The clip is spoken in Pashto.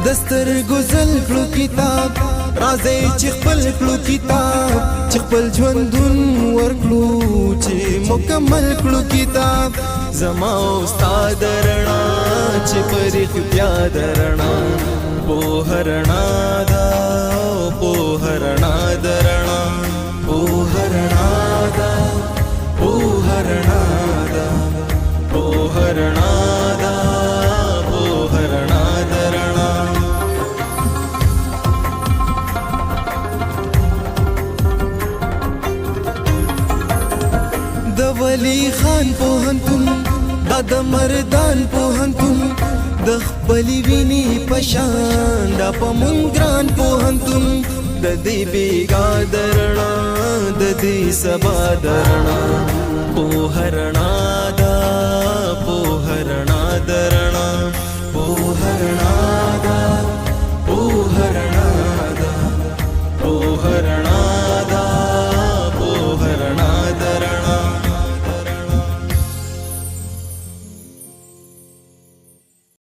دستر گزل کلو کتاب راځي چې خپل کلو کتاب چې خپل ژوندون ورکلو چې مکمل کلو کتاب زما استاد رڼا چې پرې بیا درنا په رڼا دا په رڼا درنا په رڼا دا په رڼا دا په رڼا دا په رڼا درنا د ولی خان پوهنتون دا د مردان پوهنتون د خپلې وینې په شان دا په مونږ ګران پوهنتون د دې بیګا درنا د دې سبا درنا په رڼا دا په رڼا